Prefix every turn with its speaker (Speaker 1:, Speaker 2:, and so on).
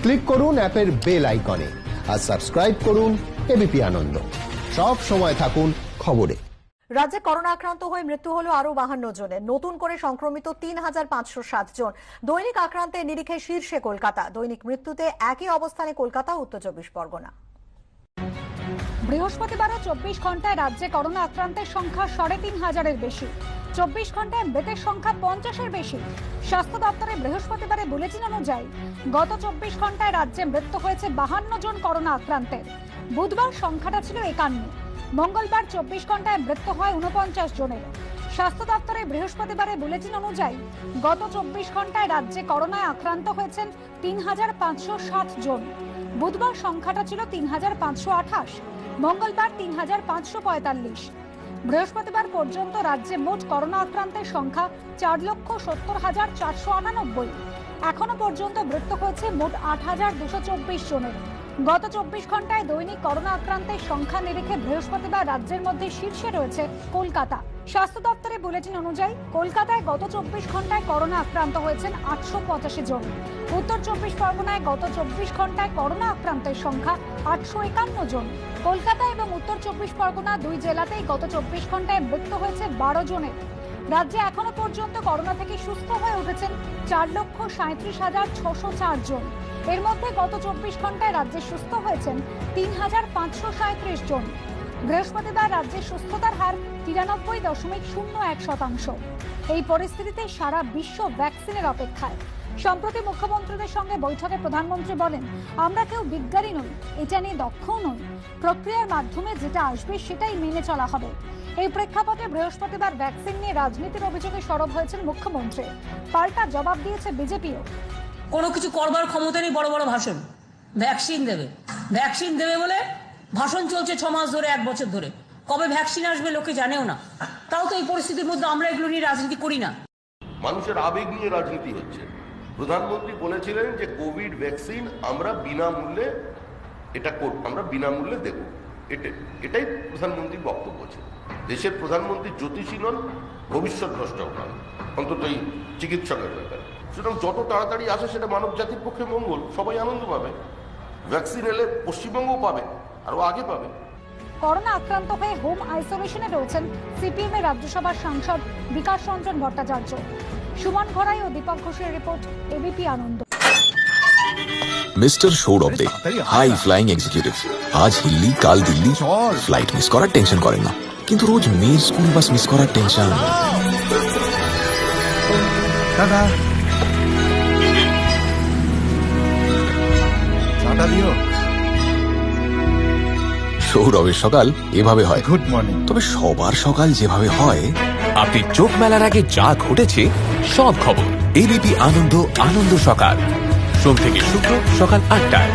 Speaker 1: Click করুন অ্যাপের bell আইকনে আর সাবস্ক্রাইব করুন এবিপি আনন্দ। সব সময় থাকুন খবরে।
Speaker 2: রাজ্যে করোনা আক্রান্ত হয়ে মৃত্যু হলো আরো 52 জনের। নতুন করে সংক্রমিত 3507 জন। দৈনিক আক্রান্তের নিরিখে শীর্ষে কলকাতা। দৈনিক মৃত্যুতে একই অবস্থানে কলকাতা, উত্তর 24 পরগনা।
Speaker 3: বৃহস্পতিবারও 24 ঘন্টায় রাজ্যে করোনা আক্রান্তের সংখ্যা 3500-এর বেশি। 24 ঘন্টায় মৃতের সংখ্যা 50-এর বেশি। স্বাস্থ্য দপ্তরের বৃহস্পতিবারের বুলেটিন অনুযায়ী গত 24 ঘন্টায় রাজ্যে মৃত্যু হয়েছে 52 জন করোনা আক্রান্তের। বুধবার সংখ্যাটা ছিল 51। মঙ্গলবার 24 ঘন্টায় মৃত্যু হয় 49 জনের। স্বাস্থ্য দপ্তরের বৃহস্পতিবারের বুলেটিন অনুযায়ী গত 24 ঘন্টায় রাজ্যে করোনায় আক্রান্ত হয়েছেন 3560 জন। বুধবার সংখ্যাটা ছিল 3528, মঙ্গলবার 3545। বৃহস্পতিবার পর্যন্ত রাজ্যে মোট করোনা আক্রান্তের সংখ্যা 4,70,498। এখনো পর্যন্ত মৃত্যু হয়েছে মোট 8,224 জনের। গত 24 ঘন্টায় দৈনিক করোনা আক্রান্তের সংখ্যা নিরিখে বৃহস্পতিবার রাজ্যের মধ্যে শীর্ষে রয়েছে কলকাতা। স্বাস্থ্য দপ্তরের বুলেটিন অনুযায়ী কলকাতায় গত 24 ঘন্টায় করোনা আক্রান্ত হয়েছেন 885 জন। উত্তর 24 পরগনায় গত 24 ঘন্টায় করোনা আক্রান্তের সংখ্যা 851 জন। কলকাতা এবং উত্তর 24 পরগনা দুই জেলাতেই গত 24 ঘন্টায় মৃত্যু হয়েছে 12 জনের। রাজ্যে এখনো পর্যন্ত করোনা থেকে সুস্থ হয়ে উঠেছেন 4,37,604 জন। এর মধ্যে গত 24 ঘন্টায় রাজ্যে সুস্থ হয়েছেন 3,537 জন। বৃহস্পতিবার রাজ্যে সুস্থতার হার 93.01%। এই পরিস্থিতিতে সারা বিশ্ব ভ্যাকসিনের অপেক্ষায়। সম্প্রতি মুখ্যমন্ত্রীদের সঙ্গে বৈঠকে প্রধানমন্ত্রী বলেন, আমরা কেউ বিজ্ঞানী নই, এটা নিয়ে দক্ষও নই। প্রক্রিয়ার মাধ্যমে যেটা আসবে সেটাই মেনে চলা হবে। এই প্রেক্ষাপটে বৃহস্পতিবার ভ্যাকসিন নিয়ে রাজনীতির অভিযোগে সরব হয়েছেন মুখ্যমন্ত্রী। পাল্টা জবাব দিয়েছে বিজেপিও।
Speaker 4: কোনো কিছু করবার ক্ষমতা নেই, বড় বড় ভাষণ। ভ্যাকসিন দেবে বলে ভাষণ চলছে 6 মাস ধরে, 1 বছর ধরে। কবে ভ্যাকসিন আসবে লোকে জানেও না। তাও তো এই পরিস্থিতির মধ্যে আমরা এগুলো নিয়ে রাজনীতি করি না।
Speaker 5: মানুষের আবেগ নিয়ে রাজনীতি হচ্ছে। প্রধানমন্ত্রী বলেছিলেন যে কোভিড ভ্যাকসিন আমরা বিনামূল্যে দেব। এটাই প্রধানমন্ত্রীর বক্তব্য ছিল। দেশের প্রধানমন্ত্রী জ্যোতিষী নন, ভবিষ্যৎ দ্রষ্টাও নন, অন্তত এই চিকিৎসকের ব্যাপারে। সুতরাং যত তাড়াতাড়ি আসে সেটা মানব জাতির পক্ষে মঙ্গল, সবাই আনন্দ পাবে। ভ্যাকসিন এলে পশ্চিমবঙ্গও পাবে, আরো আগে পাবে।
Speaker 3: করোনা আক্রান্ত হয়ে হোম আইসোলেশনে রয়েছেন সিপিএম এর রাজ্যসভার সাংসদ বিকাশ রঞ্জন ভট্টাচার্য। সুমন ঘরাই ও দীপক ঘোষের রিপোর্ট, এবিপি আনন্দ।
Speaker 6: মিস্টার সৌরভ দে, হাই ফ্লাইং এক্সিকিউটিভ। আজ হিল্লি, কাল দিল্লি। ফ্লাইট মিস করার টেনশন করেন না, কিন্তু রোজ মেয়ের স্কুল বাস মিস করার টেনশন।
Speaker 7: দাদা চাটা দিও।
Speaker 6: সৌরভের সকাল এভাবে হয়।
Speaker 7: Good morning.
Speaker 6: তবে সবার সকাল যেভাবে হয়,
Speaker 8: আপনি চোখ মেলার আগে যা ঘটেছে সব খবর এবিপি আনন্দ, আনন্দ সকাল, সোম থেকে শুক্র সকাল 8টায়।